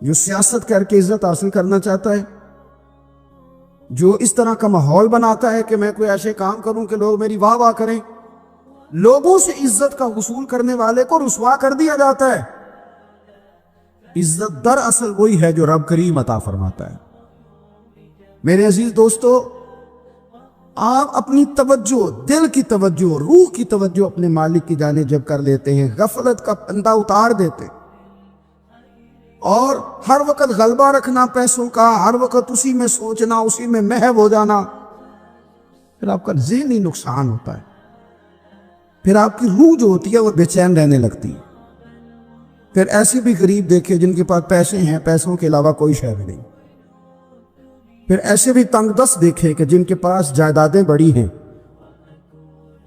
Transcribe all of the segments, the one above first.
جو سیاست کر کے عزت حاصل کرنا چاہتا ہے، جو اس طرح کا ماحول بناتا ہے کہ میں کوئی ایسے کام کروں کہ لوگ میری واہ واہ کریں، لوگوں سے عزت کا حصول کرنے والے کو رسوا کر دیا جاتا ہے۔ عزت دراصل وہی ہے جو رب کریم عطا فرماتا ہے۔ میرے عزیز دوستو، آپ اپنی توجہ، دل کی توجہ، روح کی توجہ اپنے مالک کی جانب جب کر لیتے ہیں، غفلت کا پردہ اتار دیتے اور ہر وقت غلبہ رکھنا پیسوں کا، ہر وقت اسی میں سوچنا، اسی میں محو ہو جانا، پھر آپ کا ذہنی نقصان ہوتا ہے۔ پھر آپ کی روح جو ہوتی ہے وہ بے چین رہنے لگتی ہے۔ پھر ایسے بھی غریب دیکھے جن کے پاس پیسے ہیں، پیسوں کے علاوہ کوئی شے بھی نہیں۔ پھر ایسے بھی تنگ دست دیکھے کہ جن کے پاس جائیدادیں بڑی ہیں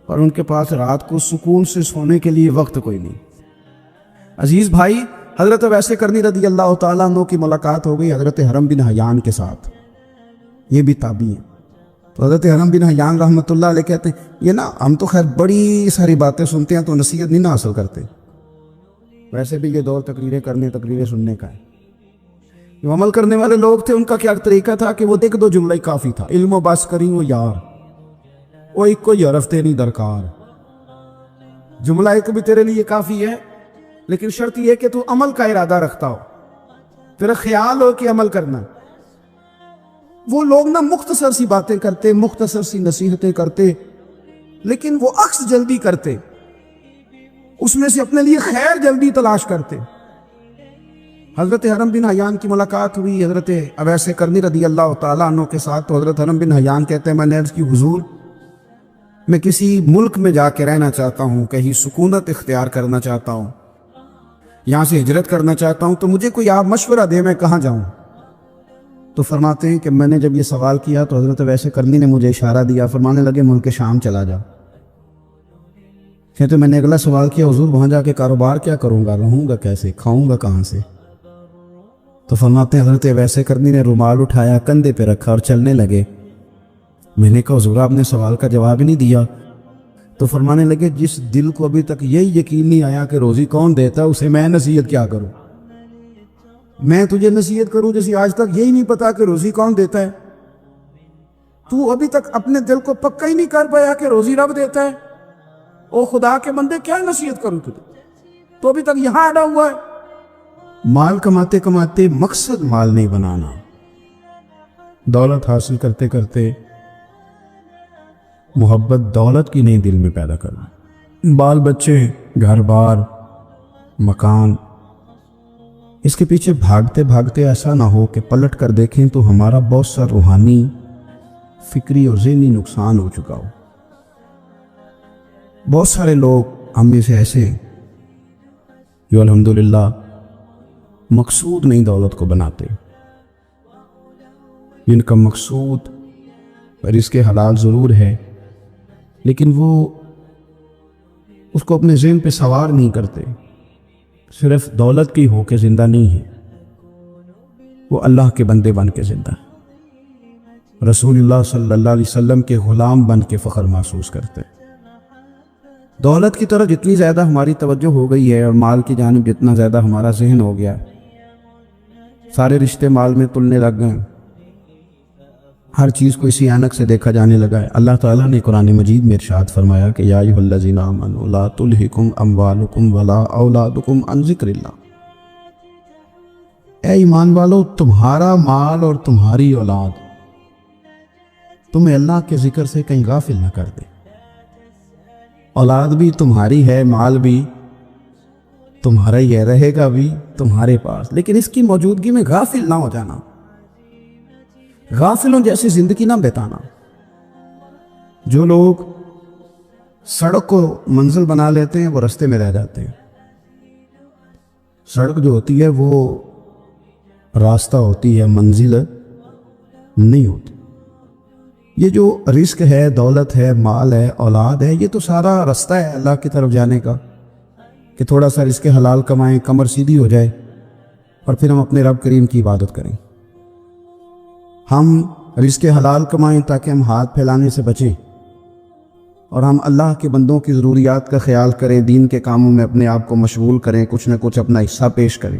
اور ان کے پاس رات کو سکون سے سونے کے لیے وقت کوئی نہیں۔ عزیز بھائی، حضرت اویس کرنی رضی اللہ تعالیٰ عنہ کی ملاقات ہو گئی حضرت حرم بن حیان کے ساتھ، یہ بھی تابعی ہیں۔ تو حضرت حرم بن حیان رحمۃ اللہ علیہ کہتے ہیں، یہ نا ہم تو خیر بڑی ساری باتیں سنتے ہیں تو نصیحت نہیں نہ حاصل کرتے، ویسے بھی یہ دور تقریریں سننے کا ہے۔ جو عمل کرنے والے لوگ تھے ان کا کیا طریقہ تھا کہ وہ ایک دو جملہ ہی کافی تھا، علم و بس کری وہ یار، وہ ایک کوئی حرف تیری درکار، جملہ ایک بھی تیرے لیے کافی ہے، لیکن شرط یہ کہ تو عمل کا ارادہ رکھتا ہو، تیرا خیال ہو کہ عمل کرنا۔ وہ لوگ نا مختصر سی باتیں کرتے، مختصر سی نصیحتیں کرتے، لیکن وہ عکس جلدی کرتے، اس میں سے اپنے لیے خیر جلدی تلاش کرتے۔ حضرت حرم بن حیان کی ملاقات ہوئی حضرت اویس کرنی رضی اللہ تعالیٰ عنہ کے ساتھ، تو حضرت حرم بن حیان کہتے ہیں، میں نے عرض کی حضور میں کسی ملک میں جا کے رہنا چاہتا ہوں، کہیں سکونت اختیار کرنا چاہتا ہوں، یہاں سے ہجرت کرنا چاہتا ہوں، تو مجھے کوئی آپ مشورہ دے میں کہاں جاؤں؟ تو فرماتے ہیں کہ میں نے جب یہ سوال کیا تو حضرت اویس کرنی نے مجھے اشارہ دیا، فرمانے لگے ملک شام چلا جا۔ کہتے میں نے اگلا سوال کیا، حضور وہاں جا کے کاروبار کیا کروں گا، رہوں گا کیسے، کھاؤں گا کہاں سے؟ تو فرماتے ہیں حضرت اویس کرنی نے رومال اٹھایا، کندھے پہ رکھا اور چلنے لگے۔ میں نے کہا حضور آپ نے سوال کا جواب ہی نہیں دیا۔ تو فرمانے لگے جس دل کو ابھی تک یہی یقین نہیں آیا کہ روزی کون دیتا، اسے میں نصیحت کیا کروں؟ میں تجھے نصیحت کروں جیسے آج تک یہی نہیں پتا کہ روزی کون دیتا ہے؟ تو ابھی تک اپنے دل کو پکا ہی نہیں کر پایا کہ روزی رب دیتا ہے؟ او خدا کے بندے کیا نصیحت کروں تجھے، تو ابھی تک یہاں اڑا ہوا ہے۔ مال کماتے کماتے مقصد مال نہیں بنانا، دولت حاصل کرتے کرتے محبت دولت کی نہیں دل میں پیدا کرنا، بال بچے، گھر بار، مکان، اس کے پیچھے بھاگتے بھاگتے ایسا نہ ہو کہ پلٹ کر دیکھیں تو ہمارا بہت سا روحانی، فکری اور ذہنی نقصان ہو چکا ہو۔ بہت سارے لوگ ہم میں سے ایسے ہیں جو الحمدللہ مقصود نہیں دولت کو بناتے، جن کا مقصود رزق حلال ضرور ہے لیکن وہ اس کو اپنے ذہن پہ سوار نہیں کرتے، صرف دولت کی ہو کے زندہ نہیں ہے، وہ اللہ کے بندے بن کے زندہ ہے، رسول اللہ صلی اللہ علیہ وسلم کے غلام بن کے فخر محسوس کرتے۔ دولت کی طرف جتنی زیادہ ہماری توجہ ہو گئی ہے اور مال کی جانب جتنا زیادہ ہمارا ذہن ہو گیا ہے، سارے رشتے مال میں تلنے لگ گئے، ہر چیز کو اسی عینک سے دیکھا جانے لگا ہے۔ اللہ تعالیٰ نے قرآن مجید میں ارشاد فرمایا کہ یا ایھا الذین آمنوا لا تلہکم اموالکم ولا اولادکم عن ذکر اللہ، اے ایمان والو تمہارا مال اور تمہاری اولاد تمہیں اللہ کے ذکر سے کہیں غافل نہ کر دے۔ اولاد بھی تمہاری ہے، مال بھی تمہارا ہی ہے، رہے گا بھی تمہارے پاس، لیکن اس کی موجودگی میں غافل نہ ہو جانا، غافلوں جیسی زندگی نہ بتانا۔ جو لوگ سڑک کو منزل بنا لیتے ہیں وہ رستے میں رہ جاتے ہیں۔ سڑک جو ہوتی ہے وہ راستہ ہوتی ہے، منزل نہیں ہوتی۔ یہ جو رزق ہے، دولت ہے، مال ہے، اولاد ہے، یہ تو سارا راستہ ہے اللہ کی طرف جانے کا، کہ تھوڑا سا رزق حلال کمائیں، کمر سیدھی ہو جائے اور پھر ہم اپنے رب کریم کی عبادت کریں۔ ہم رزق حلال کمائیں تاکہ ہم ہاتھ پھیلانے سے بچیں اور ہم اللہ کے بندوں کی ضروریات کا خیال کریں، دین کے کاموں میں اپنے آپ کو مشغول کریں، کچھ نہ کچھ اپنا حصہ پیش کریں۔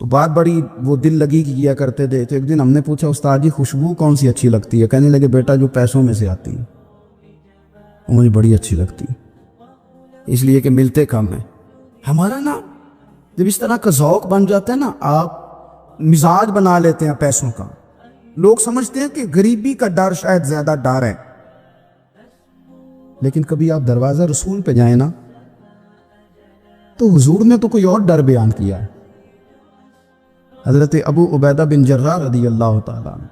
تو بات بڑی وہ دل لگی کیا کرتے تھے. تو ایک دن ہم نے پوچھا استاد جی خوشبو کون سی اچھی لگتی ہے؟ کہنے لگے بیٹا جو پیسوں میں سے آتی ہے وہ مجھے بڑی اچھی لگتی ہے، اس لیے کہ ملتے کم ہیں. ہمارا نا جب اس طرح کا ذوق بن جاتا ہے نا، آپ مزاج بنا لیتے ہیں پیسوں کا. لوگ سمجھتے ہیں کہ غریبی کا ڈر شاید زیادہ ڈر ہے، لیکن کبھی آپ دروازہ رسول پہ جائیں نا تو حضور نے تو کوئی اور ڈر بیان کیا ہے. حضرت ابو عبیدہ بن جراح رضی اللہ تعالیٰ عنہ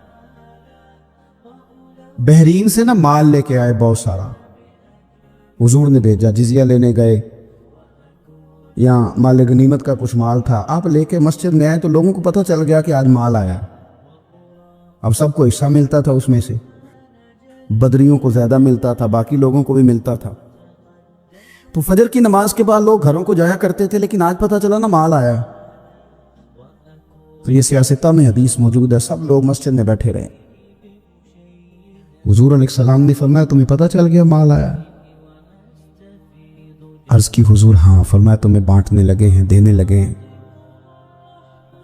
بحرین سے نا مال لے کے آئے بہت سارا. حضور نے بھیجا، جزیہ لینے گئے یا مال غنیمت کا کچھ مال تھا، آپ لے کے مسجد میں آئے تو لوگوں کو پتہ چل گیا کہ آج مال آیا ہے. اب سب کو حصہ ملتا تھا اس میں سے، بدریوں کو زیادہ ملتا تھا، باقی لوگوں کو بھی ملتا تھا. تو فجر کی نماز کے بعد لوگ گھروں کو جایا کرتے تھے، لیکن آج پتہ چلا نا مال آیا. تو یہ سیاستہ میں حدیث موجود ہے، سب لوگ مسجد میں بیٹھے رہے. حضور علیہ السلام نے فرمایا تمہیں پتہ چل گیا مال آیا؟ عرض کی حضور ہاں. فرمایا تمہیں بانٹنے لگے ہیں، دینے لگے ہیں.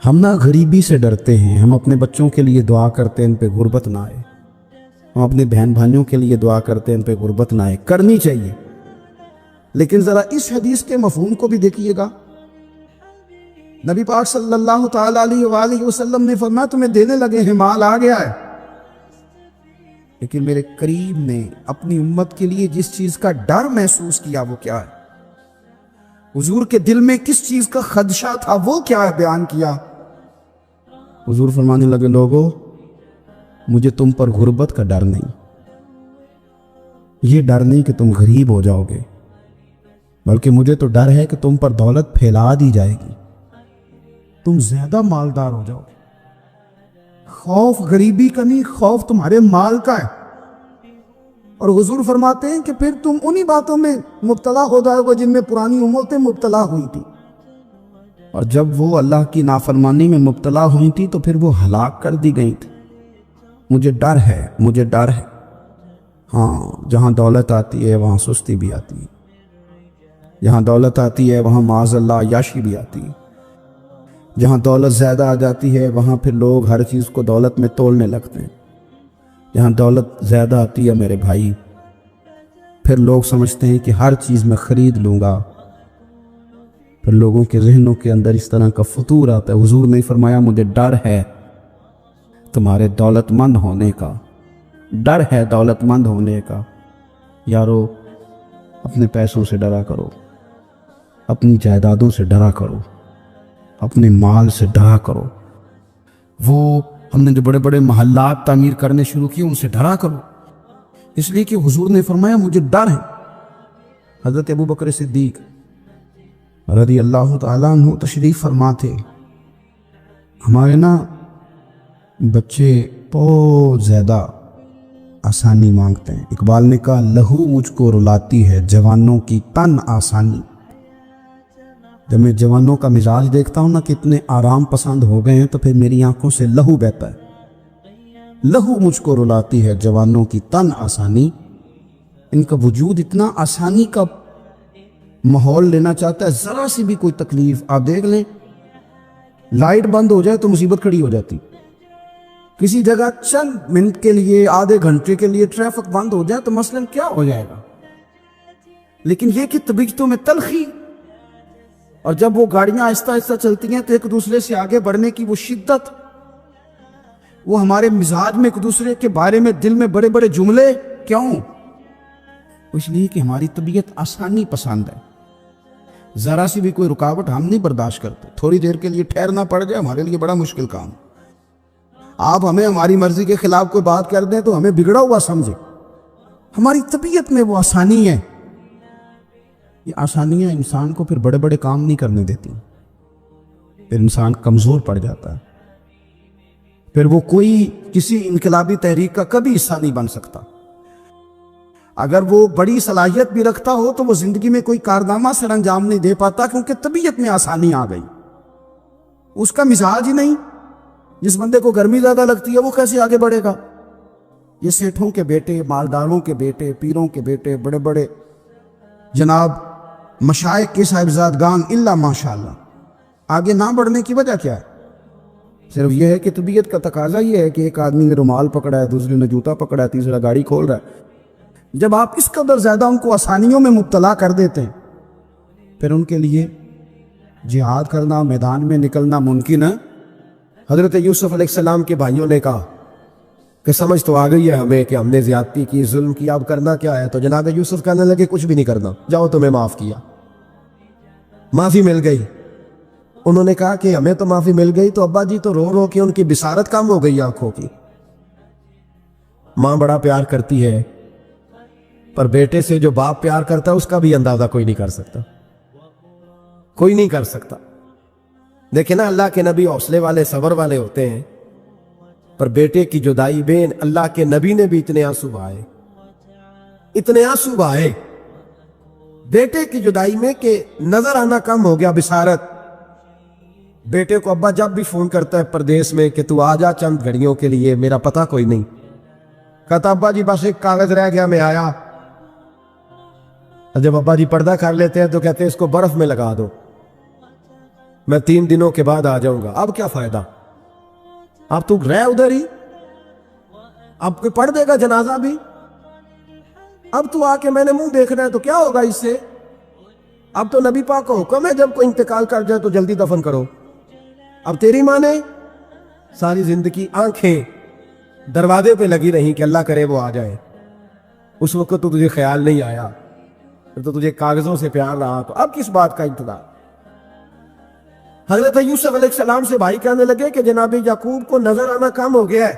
ہم نا غریبی سے ڈرتے ہیں، ہم اپنے بچوں کے لیے دعا کرتے ہیں ان پہ غربت نہ آئے، ہم اپنے بہن بھائیوں کے لیے دعا کرتے ہیں ان پہ غربت نہ آئے. کرنی چاہیے، لیکن ذرا اس حدیث کے مفہوم کو بھی دیکھیے گا. نبی پاک صلی اللہ تعالیٰ علیہ وآلہ وسلم نے فرمایا تمہیں دینے لگے ہیں، مال آ گیا ہے، لیکن میرے قریب نے اپنی امت کے لیے جس چیز کا ڈر محسوس کیا وہ کیا ہے؟ حضور کے دل میں کس چیز کا خدشہ تھا وہ کیا ہے بیان کیا. حضور فرمانے لگے لوگو مجھے تم پر غربت کا ڈر نہیں، یہ ڈر نہیں کہ تم غریب ہو جاؤ گے، بلکہ مجھے تو ڈر ہے کہ تم پر دولت پھیلا دی جائے گی، تم زیادہ مالدار ہو جاؤ. خوف غریبی کا نہیں، خوف تمہارے مال کا ہے. اور حضور فرماتے ہیں کہ پھر تم انہی باتوں میں مبتلا ہو جاؤ گے جن میں پرانی امتیں مبتلا ہوئی تھی، اور جب وہ اللہ کی نافرمانی میں مبتلا ہوئی تھی تو پھر وہ ہلاک کر دی گئی تھی. مجھے ڈر ہے، مجھے ڈر ہے. ہاں جہاں دولت آتی ہے وہاں سستی بھی آتی ہے، جہاں دولت آتی ہے وہاں معاذ اللہ عیاشی بھی آتی ہے. جہاں دولت زیادہ آ جاتی ہے وہاں پھر لوگ ہر چیز کو دولت میں تولنے لگتے ہیں. جہاں دولت زیادہ آتی ہے میرے بھائی، پھر لوگ سمجھتے ہیں کہ ہر چیز میں خرید لوں گا. پھر لوگوں کے ذہنوں کے اندر اس طرح کا فطور آتا ہے. حضور نے فرمایا مجھے ڈر ہے تمہارے دولت مند ہونے کا، ڈر ہے دولت مند ہونے کا. یارو اپنے پیسوں سے ڈرا کرو، اپنی جائیدادوں سے ڈرا کرو، اپنے مال سے ڈرا کرو. وہ ہم نے جو بڑے بڑے محلات تعمیر کرنے شروع کیے ان سے ڈرا کرو، اس لیے کہ حضور نے فرمایا مجھے ڈر ہے. حضرت ابو بکر صدیق رضی اللہ تعالیٰ عنہ تشریف فرما تھے. ہمارے نا بچے بہت زیادہ آسانی مانگتے ہیں. اقبال نے کہا لہو مجھ کو رلاتی ہے جوانوں کی تن آسانی. جب میں جوانوں کا مزاج دیکھتا ہوں نا کتنے آرام پسند ہو گئے ہیں تو پھر میری آنکھوں سے لہو بہتا ہے. لہو مجھ کو رلاتی ہے جوانوں کی تن آسانی. ان کا وجود اتنا آسانی کا ماحول لینا چاہتا ہے، ذرا سی بھی کوئی تکلیف آپ دیکھ لیں، لائٹ بند ہو جائے تو مصیبت کھڑی ہو جاتی. کسی جگہ چند منٹ کے لیے، آدھے گھنٹے کے لیے ٹریفک بند ہو جائے تو مثلاً کیا ہو جائے گا. لیکن یہ کہ طبیعتوں میں تلخی، اور جب وہ گاڑیاں آہستہ آہستہ چلتی ہیں تو ایک دوسرے سے آگے بڑھنے کی وہ شدت، وہ ہمارے مزاج میں ایک دوسرے کے بارے میں دل میں بڑے بڑے جملے. کیوں؟ اس لیے کہ ہماری طبیعت آسانی پسند ہے. ذرا سی بھی کوئی رکاوٹ ہم نہیں برداشت کرتے. تھوڑی دیر کے لیے ٹھہرنا پڑ جائے ہمارے لیے بڑا مشکل کام. آپ ہمیں ہماری مرضی کے خلاف کوئی بات کر دیں تو ہمیں بگڑا ہوا سمجھے. ہماری طبیعت میں وہ آسانی ہے. یہ آسانیاں انسان کو پھر بڑے بڑے کام نہیں کرنے دیتی، پھر انسان کمزور پڑ جاتا ہے. پھر وہ کوئی کسی انقلابی تحریک کا کبھی حصہ نہیں بن سکتا. اگر وہ بڑی صلاحیت بھی رکھتا ہو تو وہ زندگی میں کوئی کارنامہ سر انجام نہیں دے پاتا، کیونکہ طبیعت میں آسانی آ گئی، اس کا مزاج ہی نہیں. جس بندے کو گرمی زیادہ لگتی ہے وہ کیسے آگے بڑھے گا؟ یہ سیٹھوں کے بیٹے، مالداروں کے بیٹے، پیروں کے بیٹے، بڑے بڑے جناب مشائخ کے صاحبزادگان الا ماشاءاللہ، آگے نہ بڑھنے کی وجہ کیا ہے؟ صرف یہ ہے کہ طبیعت کا تقاضا یہ ہے کہ ایک آدمی نے رومال پکڑا ہے، دوسرے نے جوتا پکڑا ہے، تیسرا گاڑی کھول رہا ہے۔ جب آپ اس قدر زیادہ ان کو آسانیوں میں مبتلا کر دیتے ہیں، پھر ان کے لیے جہاد کرنا، میدان میں نکلنا ممکن ہے؟ حضرت یوسف علیہ السلام کے بھائیوں نے کہا کہ سمجھ تو آ گئی ہے ہمیں کہ ہم نے زیادتی کی، ظلم کیا، اب کرنا کیا ہے؟ تو جناب یوسف کہنے لگے کچھ بھی نہیں کرنا، جاؤ تمہیں معاف کیا، معافی مل گئی۔ انہوں نے کہا کہ ہمیں تو معافی مل گئی، تو ابا جی تو رو رو کے ان کی بصارت کم ہو گئی آنکھوں کی۔ ماں بڑا پیار کرتی ہے، پر بیٹے سے جو باپ پیار کرتا ہے اس کا بھی اندازہ کوئی نہیں کر سکتا، کوئی نہیں کر سکتا۔ دیکھیں نا، اللہ کے نبی حوصلے والے، صبر والے ہوتے ہیں، پر بیٹے کی جدائی بین اللہ کے نبی نے بھی اتنے آنسو بہائے، اتنے آنسو بہائے بیٹے کی جدائی میں کہ نظر آنا کم ہو گیا بصارت۔ بیٹے کو ابا جب بھی فون کرتا ہے پردیس میں کہ تو آ جا چند گھڑیوں کے لیے، میرا پتہ کوئی نہیں، کہتا ابا جی بس ایک کاغذ رہ گیا، میں آیا۔ جب ابا جی پردہ کر لیتے ہیں تو کہتے ہیں اس کو برف میں لگا دو، میں 3 دنوں کے بعد آ جاؤں گا۔ اب کیا فائدہ، اب تو رہ ادھر ہی، اب کوئی پڑھ دے گا جنازہ بھی، اب تو آ کے میں نے منہ دیکھنا ہے تو کیا ہوگا اس سے؟ اب تو نبی پاک کا حکم ہے جب کوئی انتقال کر جائے تو جلدی دفن کرو۔ اب تیری ماں نے ساری زندگی آنکھیں دروازے پہ لگی رہیں کہ اللہ کرے وہ آ جائے، اس وقت تو تجھے خیال نہیں آیا، تو تجھے کاغذوں سے پیار رہا، تو اب کس بات کا انتظار؟ حضرت یوسف علیہ السلام سے بھائی کہنے لگے کہ جناب یعقوب کو نظر آنا کم ہو گیا ہے،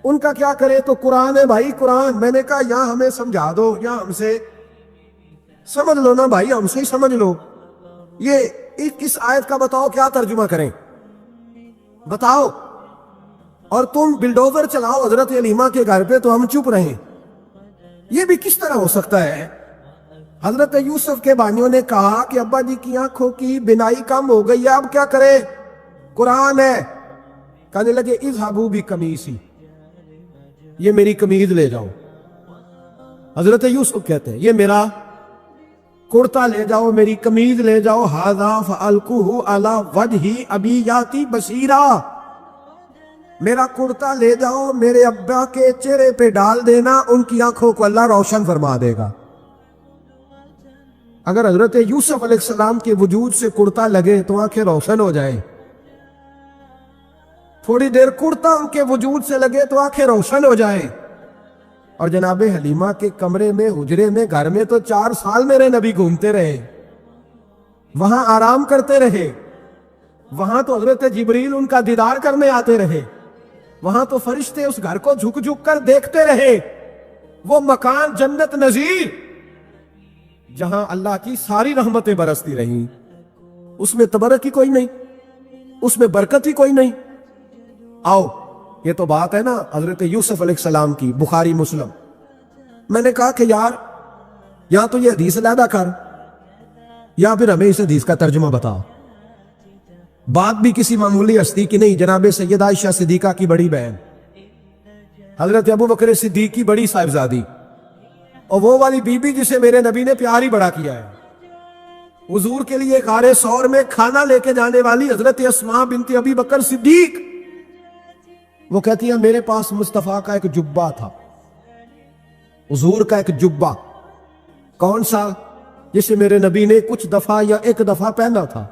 ان کا کیا کرے؟ تو قرآن ہے بھائی، قرآن۔ میں نے کہا یا ہمیں سمجھا دو یا ہم سے سمجھ لو نا بھائی، ہم سے ہی سمجھ لو، یہ کس آیت کا بتاؤ، کیا ترجمہ کریں بتاؤ؟ اور تم بلڈوزر چلاؤ حضرت علیمہ کے گھر پہ تو ہم چپ رہیں، یہ بھی کس طرح ہو سکتا ہے؟ حضرت یوسف کے بھائیوں نے کہا کہ ابا جی کی آنکھوں کی بینائی کم ہو گئی ہے، اب کیا کریں؟ قرآن ہے۔ کہنے لگے اذهبوا بقمیصی، یہ میری قمیض لے جاؤ۔ حضرت یوسف کہتے ہیں یہ میرا کرتا لے جاؤ، میری قمیض لے جاؤ، ھذا فالقوہ علی وجہ ابی یاتی بصیرا، میرا کرتا لے جاؤ، میرے ابا کے چہرے پہ ڈال دینا، ان کی آنکھوں کو اللہ روشن فرما دے گا۔ اگر حضرت یوسف علیہ السلام کے وجود سے کرتا لگے تو آنکھیں روشن ہو جائیں، تھوڑی دیر کرتا ان کے وجود سے لگے تو آنکھیں روشن ہو جائیں۔ اور جناب حلیمہ کے کمرے میں، حجرے میں، گھر میں تو 4 سال میرے نبی گھومتے رہے، وہاں آرام کرتے رہے، وہاں تو حضرت جبریل ان کا دیدار کرنے آتے رہے، وہاں تو فرشتے اس گھر کو جھک جھک کر دیکھتے رہے، وہ مکان جنت نظیر جہاں اللہ کی ساری رحمتیں برستی رہیں، اس میں تبرک ہی کوئی نہیں، اس میں برکت ہی کوئی نہیں۔ آؤ، یہ تو بات ہے نا حضرت یوسف علیہ السلام کی، بخاری مسلم۔ میں نے کہا کہ یار یا تو یہ حدیث علیحدہ کر یا پھر ہمیں اس حدیث کا ترجمہ بتاؤ۔ بات بھی کسی معمولی ہستی کی نہیں، جناب سیدہ عائشہ صدیقہ کی بڑی بہن، حضرت ابو بکر صدیق کی بڑی صاحبزادی، اور وہ والی بی بی جسے میرے نبی نے پیار ہی بڑا کیا ہے، حضور کے لیے غار ثور میں کھانا لے کے جانے والی حضرت اسماء بنت ابی بکر صدیق، وہ کہتی ہے میرے پاس مصطفیٰ کا ایک جبہ تھا، حضور کا ایک جبہ، کون سا؟ جسے میرے نبی نے کچھ دفعہ یا ایک دفعہ پہنا تھا۔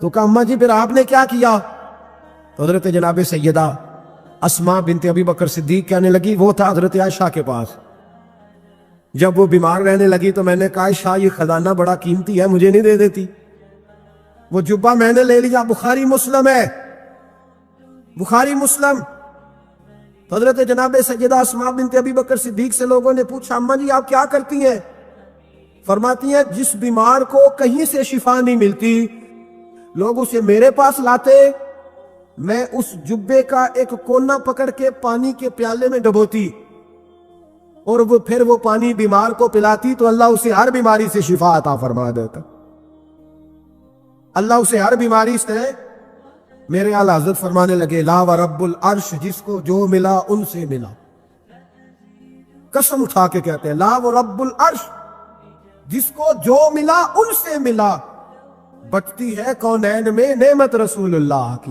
تو کہا اماں جی پھر آپ نے کیا کیا؟ تو حضرت جناب سیدہ اسماء بنت ابی بکر صدیق کہنے لگی وہ تھا حضرت عائشہ کے پاس، جب وہ بیمار رہنے لگی تو میں نے کہا عائشہ یہ خزانہ بڑا قیمتی ہے، مجھے نہیں دے دیتی؟ وہ جبہ میں نے لے لیا، بخاری مسلم ہے، بخاری مسلم۔ حضرت جناب سیدہ اسماء بنت ابی بکر صدیق سے لوگوں نے پوچھا اماں جی آپ کیا کرتی ہیں؟ فرماتی ہیں جس بیمار کو کہیں سے شفا نہیں ملتی لوگ اسے میرے پاس لاتے، میں اس جبے کا ایک کونا پکڑ کے پانی کے پیالے میں ڈبوتی اور وہ پھر وہ پانی بیمار کو پلاتی تو اللہ اسے ہر بیماری سے شفا عطا فرما دیتا، اللہ اسے ہر بیماری سے۔ میرے اعلیٰ حضرت فرمانے لگے لا ورب العرش، جس کو جو ملا ان سے ملا، قسم اٹھا کے کہتے ہیں لا ورب العرش، جس کو جو ملا ان سے ملا۔ بٹتی ہے کونین میں نعمت رسول اللہ کی.